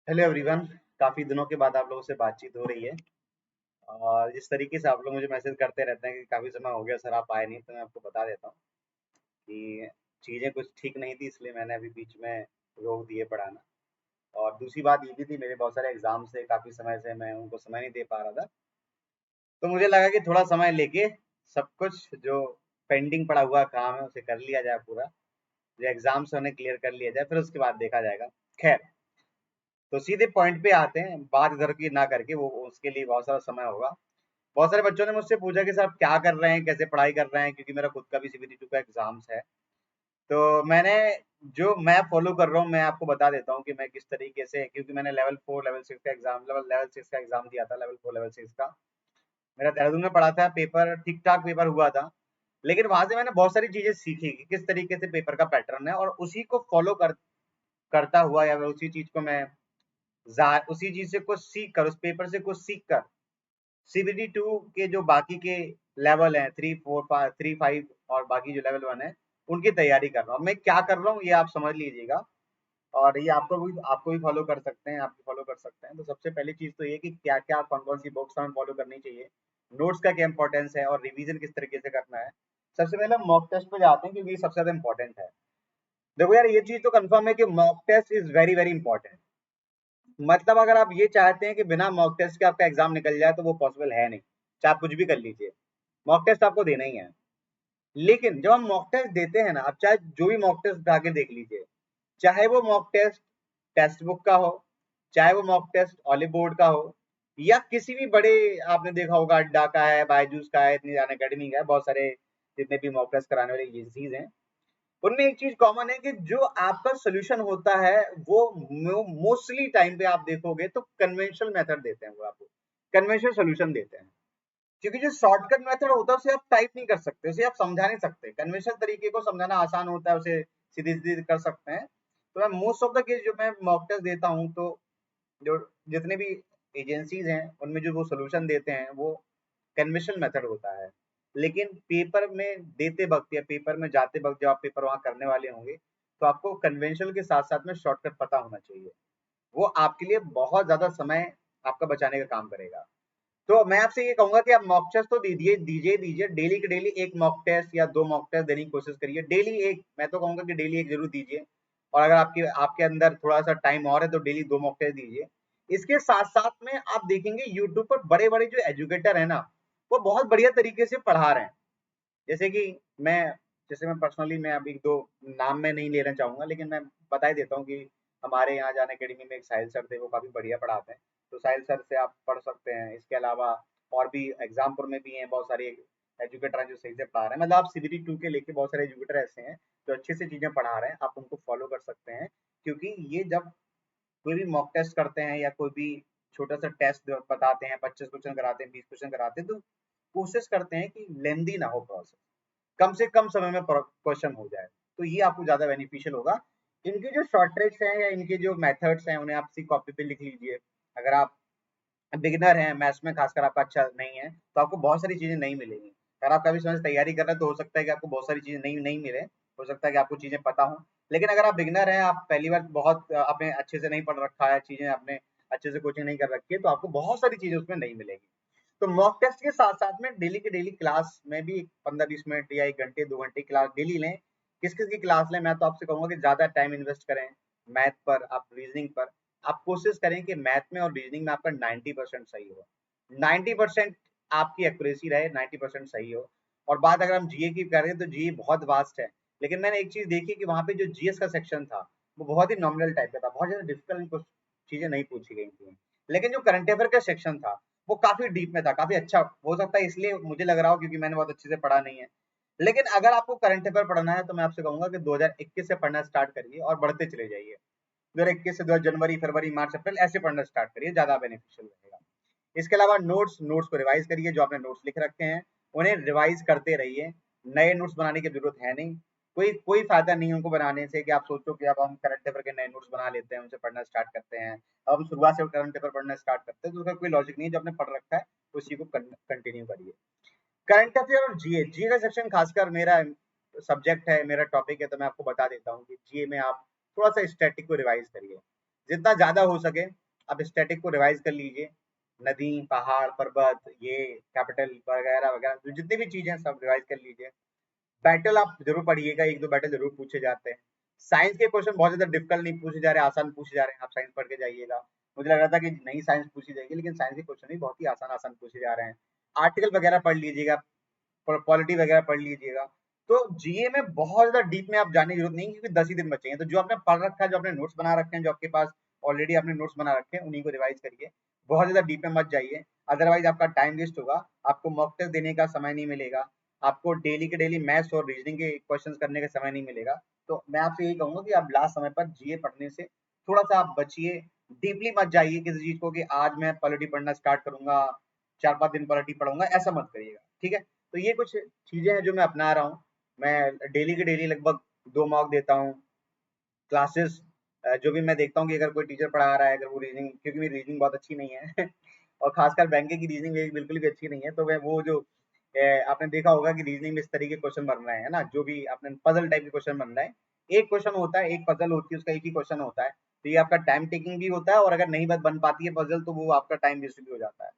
Hello everyone. काफ़ी दिनों के बाद आप लोगों से बातचीत हो रही है। और जिस तरीके से आप लोग मुझे मैसेज करते रहते हैं कि काफ़ी समय हो गया सर आप आए नहीं, तो मैं आपको बता देता हूँ कि चीज़ें कुछ ठीक नहीं थी, इसलिए मैंने अभी बीच में रोक दिए पढ़ाना। और दूसरी बात ये भी थी, मेरे बहुत सारे एग्जाम से काफ़ी समय से मैं उनको समय नहीं दे पा रहा था। तो मुझे लगा कि थोड़ा समय लेके सब कुछ जो पेंडिंग पड़ा हुआ काम है उसे कर लिया जाए पूरा। जो एग्जाम्स है उन्हें क्लियर कर लिया जाए, फिर उसके बाद देखा जाएगा। खैर, तो सीधे पॉइंट पे आते हैं, बात इधर की ना करके, वो उसके लिए बहुत सारा समय होगा। बहुत सारे बच्चों ने मुझसे पूछा कि सर आप क्या कर रहे हैं, कैसे पढ़ाई कर रहे हैं, क्योंकि मेरा खुद का भी सीबीटी 2 का एग्जाम्स है। तो मैंने जो मैं फॉलो कर रहा हूँ, मैं आपको बता देता हूँ कि मैं किस तरीके से, क्योंकि मैंने लेवल 4 लेवल 6 का एग्जाम लेवल 6 का एग्जाम दिया था। लेवल 4 लेवल 6 का मेरा देहरादून में पढ़ा था। पेपर ठीक ठाक पेपर हुआ था, लेकिन वहां से मैंने बहुत सारी चीजें सीखी कि किस तरीके से पेपर का पैटर्न है, और उसी को फॉलो करता हुआ, या फिर उसी चीज को मैं उसी चीज से कुछ सीख कर, उस पेपर से कुछ सीख कर सीबीटी 2 के जो बाकी के लेवल हैं, 3 4 5 3 5 और बाकी जो लेवल 1 है, उनकी तैयारी कर रहा हूँ। मैं क्या कर रहा हूँ ये आप समझ लीजिएगा, और ये आपको भी फॉलो कर सकते हैं, आप भी फॉलो कर सकते हैं। तो सबसे पहली चीज तो ये कि क्या क्या कौन कौन सी बुक्स हमें फॉलो करनी चाहिए, नोट्स का क्या इंपॉर्टेंस है, और रिवीजन किस तरीके से करना है। सबसे पहले हम मॉक टेस्ट पे जाते हैं, क्योंकि ये सबसे ज्यादा इंपॉर्टेंट है। देखो यार, ये चीज तो कंफर्म है कि mock test is very very important. मतलब अगर आप ये चाहते हैं कि बिना मॉक टेस्ट के आपका एग्जाम निकल जाए, तो वो पॉसिबल है नहीं। चाहे आप कुछ भी कर लीजिए, मॉक टेस्ट आपको देना ही है। लेकिन जब हम मॉक टेस्ट देते हैं ना, आप चाहे जो भी मॉक टेस्ट उठा के देख लीजिए, चाहे वो मॉक टेस्ट टेक्स्ट बुक का हो, चाहे वो मॉक टेस्ट ऑलिव बोर्ड का हो, या किसी भी बड़े, आपने देखा होगा अड्डा का है, बायजूस का है, इतनी जान अकेडमी का है, बहुत सारे जितने भी मॉक टेस्ट कराने वाली एजेंसीज हैं, उनमें एक चीज कॉमन है कि जो आपका सोल्यूशन होता है, वो मोस्टली टाइम पे आप देखोगे तो कन्वेंशनल मेथड देते हैं, वो आपको कन्वेंशनल सोल्यूशन देते हैं। क्योंकि जो शॉर्टकट मेथड होता है उसे आप टाइप नहीं कर सकते, उसे आप समझा नहीं सकते। कन्वेंशनल तरीके को समझाना आसान होता है, उसे सीधे सीधे कर सकते हैं। तो मैं मोस्ट ऑफ द केस जो मैं मॉक टेस्ट देता हूँ, तो जो जितने भी एजेंसीज हैं उनमें जो वो सोल्यूशन देते हैं, वो कन्वेंशनल मेथड होता है। लेकिन पेपर में देते वक्त या पेपर में जाते वक्त जब आप पेपर वहां करने वाले होंगे, तो आपको कन्वेंशनल के साथ साथ में शॉर्टकट पता होना चाहिए। वो आपके लिए बहुत ज्यादा समय आपका बचाने का काम करेगा। तो मैं आपसे ये कहूंगा कि आप मॉक टेस्ट तो दीजिए दीजिए दीजिए, डेली के डेली एक मॉक टेस्ट या 2 मॉक टेस्ट देने की कोशिश करिए। डेली एक, मैं तो कहूंगा कि डेली एक जरूर दीजिए। और अगर आपके आपके अंदर थोड़ा सा टाइम और है, तो डेली 2 मॉक टेस्ट दीजिए। इसके साथ साथ में आप देखेंगे यूट्यूब पर बड़े बड़े जो एजुकेटर है ना, वो बहुत बढ़िया तरीके से पढ़ा रहे हैं। जैसे कि मैं जैसे मैं पर्सनली, मैं अभी 2 नाम मैं नहीं लेना चाहूँगा, लेकिन मैं बता ही देता हूँ कि हमारे यहाँ जान अकेडमी में एक साहिल सर थे, वो काफ़ी बढ़िया पढ़ाते हैं। तो साहिल सर से आप पढ़ सकते हैं। इसके अलावा और भी एग्जामपुर में भी हैं बहुत सारे एजुकेटर हैं जो सही से पढ़ा रहे हैं। मतलब आप सीबीटी 2 के लेके बहुत सारे एजुकेटर ऐसे हैं जो अच्छे से चीज़ें पढ़ा रहे हैं, आप उनको फॉलो कर सकते हैं। क्योंकि ये जब कोई भी मॉक टेस्ट करते हैं या कोई भी छोटा सा टेस्ट बताते हैं, 25 क्वेश्चन कराते हैं, 20 क्वेश्चन कराते हैं, तो कोशिश करते हैं कि लेंदी ना हो प्रोसेस, कम से कम समय में क्वेश्चन हो जाए। तो ये आपको ज्यादा बेनिफिशियल होगा। इनके जो शॉर्ट ट्रिक्स हैं या इनके जो मेथड्स हैं, उन्हें आप सी कॉपी पे लिख लीजिए। अगर आप बिगिनर हैं, मैथ्स में खासकर आपका अच्छा नहीं है, तो आपको बहुत सारी चीजें नहीं मिलेंगी। अगर आप कभी समय से तैयारी कर रहे हैं, तो हो सकता है कि आपको बहुत सारी चीजें नहीं नहीं मिले, हो सकता है कि आपको चीजें पता हो। लेकिन अगर आप बिगिनर हैं, आप पहली बार बहुत आपने अच्छे से नहीं पढ़ रखा है, चीजें आपने अच्छे से कोचिंग नहीं कर रखी है, तो आपको बहुत सारी चीजें उसमें नहीं मिलेगी। तो मॉक टेस्ट के साथ साथ में डेली के डेली क्लास में भी 15-20 मिनट या 1 घंटे 2 घंटे क्लास डेली लें। किस किस की क्लास लें, मैं तो आपसे कहूंगा कि ज्यादा टाइम इन्वेस्ट करें मैथ पर, आप रीजनिंग पर। आप कोशिश करें कि मैथ में और रीजनिंग में आपका 90% सही हो, 90% आपकी एक्यूरेसी रहे, 90% सही हो। और बात अगर हम जीए की करें, तो जीए बहुत वास्ट है। लेकिन मैंने एक चीज देखी कि वहां पे जो जीएस का सेक्शन था, वो बहुत ही नॉमिनल टाइप का था, बहुत ज्यादा डिफिकल्ट चीजें नहीं पूछी गई थी। लेकिन जो करंट अफेयर का सेक्शन था, वो काफी डीप में था, काफी अच्छा। हो सकता है इसलिए मुझे लग रहा हो, क्योंकि मैंने बहुत अच्छे से पढ़ा नहीं है। लेकिन अगर आपको करंट अफेयर पढ़ना है, तो मैं आपसे कहूंगा कि 2021 से पढ़ना स्टार्ट करिए और बढ़ते चले जाइए। 2021 से 2000 जनवरी फरवरी मार्च अप्रैल ऐसे पढ़ना स्टार्ट करिए, ज्यादा बेनिफिशियल रहेगा। इसके अलावा नोट्स नोट्स को रिवाइज करिए, जो आपने नोट्स लिख रखे हैं उन्हें रिवाइज करते रहिए। नए नोट्स बनाने की जरूरत है नहीं, कोई कोई फायदा नहीं उनको बनाने से, कि आप सोचो कि अब हम करंट पेपर के नए नोट्स बना लेते हैं, उनसे पढ़ना स्टार्ट करते हैं। अब हम शुरुआत से करंट पेपर पढ़ना स्टार्ट करते हैं, तो उसका कोई लॉजिक नहीं है। जो आपने पढ़ रखा है उसी को कंटिन्यू करिए। करंट अफेयर और जीए, जीए का सेक्शन खासकर मेरा सब्जेक्ट है, मेरा टॉपिक है, तो मैं आपको बता देता हूँ कि जीए में आप थोड़ा सा स्टैटिक को रिवाइज करिए। जितना ज़्यादा हो सके आप स्टैटिक को रिवाइज़ कर लीजिए। नदी, पहाड़, पर्वत, ये कैपिटल वगैरह-वगैरह जो जितनी भी चीज़ें हैं सब रिवाइज़ कर लीजिए। बैटल आप ज़रूर पढ़िएगा, 1-2 बैटल ज़रूर पूछे जाते हैं। साइंस के क्वेश्चन बहुत ज़्यादा डिफिकल्ट नहीं पूछे जा रहे हैं, आसान पूछे जा रहे हैं, आप साइंस पढ़ के जाइएगा। मुझे लग रहा था कि नहीं साइंस पूछी जाएगी, लेकिन साइंस के क्वेश्चन भी बहुत ही आसान-आसान पूछे जा रहे हैं। आर्टिकल वगैरह पढ़ लीजिएगा, पॉलिटी वगैरह पढ़ लीजिएगा। तो जीए में बहुत ज़्यादा डीप में आप जाने की ज़रूरत नहीं है, क्योंकि 10 ही दिन बचे हैं। तो जो आपने पढ़ रखा है, जो आपने नोट्स बना रखे हैं, जो आपके पास ऑलरेडी आपने नोट्स बना रखे हैं, उन्हीं को रिवाइज़ करिए। बहुत ज़्यादा डीप में मत जाइए, अदरवाइज़ आपका टाइम वेस्ट होगा, आपको मॉक टेस्ट देने का समय नहीं मिलेगा, आपको डेली के डेली मैथ्स और रीजनिंग के क्वेश्चंस करने का समय नहीं मिलेगा। तो मैं आपसे यही कहूँगा कि आप लास्ट समय पर जीए पढ़ने से थोड़ा-सा आप बचिए, डीपली मत जाइए किसी चीज़ को कि आज मैं पॉलिटी पढ़ना स्टार्ट करूँगा, 4-5 दिन पॉलिटी पढ़ूँगा, ऐसा मत करिएगा, ठीक है? तो ये कुछ चीज़ें हैं जो मैं अपना रहा हूँ। मैं डेली के डेली लगभग 2 मॉक देता हूँ। क्लासेस जो भी मैं देखता हूँ कि अगर कोई टीचर पढ़ा रहा है, अगर वो रीजनिंग, क्योंकि मेरी रीजनिंग बहुत अच्छी नहीं है और खासकर बैंकिंग की रीजनिंग मेरी बिल्कुल भी अच्छी नहीं है, तो मैं वो जो आपने देखा होगा कि रीजनिंग में इस तरीके के क्वेश्चन बन रहे हैं ना, जो भी आपने पजल टाइप के क्वेश्चन बन रहे हैं, एक क्वेश्चन होता है, एक पजल होती है, उसका एक ही क्वेश्चन होता है, तो ये आपका टाइम टेकिंग भी होता है, और अगर नहीं बन पाती है पजल तो वो आपका टाइम वेस्ट भी हो जाता है।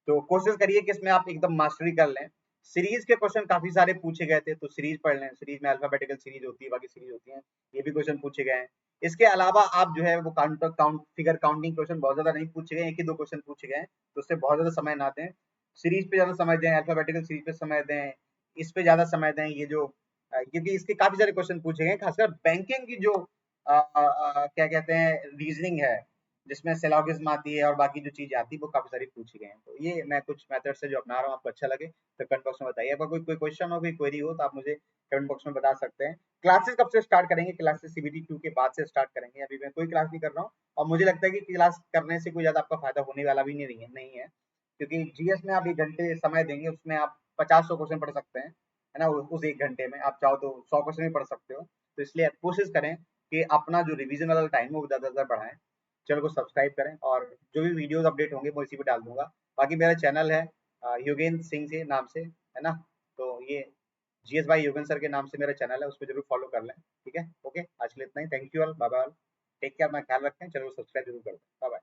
तो कोशिश करिए कि इसमें आप एकदम मास्टरी कर लें। सीरीज के क्वेश्चन काफी सारे पूछे गए थे, तो सीरीज पढ़ लें। सीरीज में अल्फाबेटिकल सीरीज होती है, बाकी सीरीज होती है, ये भी क्वेश्चन पूछे गए हैं। इसके अलावा आप जो है वो काउंट फिगर काउंटिंग क्वेश्चन बहुत ज्यादा नहीं पूछे गए, एक ही दो क्वेश्चन पूछे गए हैं, तो उससे बहुत ज्यादा समय ना दें। सीरीज पे ज्यादा समय दें, अल्फाबेटिकल सीरीज पे समय दें, इस पे ज्यादा समय दें। ये जो क्योंकि इसके काफी सारे क्वेश्चन पूछे गए हैं, खासकर बैंकिंग की जो क्या कहते हैं रीजनिंग है, जिसमें सिलोगिज्म आती है और बाकी जो चीज़ें आती है, वो काफ़ी सारी पूछी गई हैं। तो ये मैं कुछ मेथड्स है जो अपना रहा हूँ, आपको अच्छा लगे तो कमेंट बॉक्स में बताइए। अगर कोई कोई क्वेश्चन हो, कोई क्वेरी हो, तो आप मुझे कमेंट बॉक्स में बता सकते हैं। क्लासेस कब से स्टार्ट करेंगे? क्लासेस सीबीटी 2 के बाद से स्टार्ट करेंगे। अभी मैं कोई क्लास नहीं कर रहा हूँ, और मुझे लगता है कि क्लास करने से कोई ज़्यादा आपका फ़ायदा होने वाला भी नहीं है, क्योंकि जीएस में आप 1 घंटे समय देंगे, उसमें आप 50-100 क्वेश्चन पढ़ सकते हैं, है ना? उस 1 घंटे में आप चाहो तो 100 क्वेश्चन भी पढ़ सकते हो। तो इसलिए आप कोशिश करें कि अपना जो रिवीजन वाला टाइम है, वो ज़्यादा से ज़्यादा बढ़ाएँ। चैनल को सब्सक्राइब करें, और जो भी वीडियोस अपडेट होंगे वो इसी पे डाल दूंगा। बाकी मेरा चैनल है योगेंद्र सिंह से नाम से, है ना? तो ये जीएस भाई योगेंद्र सर के नाम से मेरा चैनल है, उस पर जरूर फॉलो कर लें। ठीक है, ओके, आज के लिए इतना ही। Thank you all, bye bye. Take care, अपना ख्याल रखें, चैनल को सब्सक्राइब जरूर कर दें। Bye bye.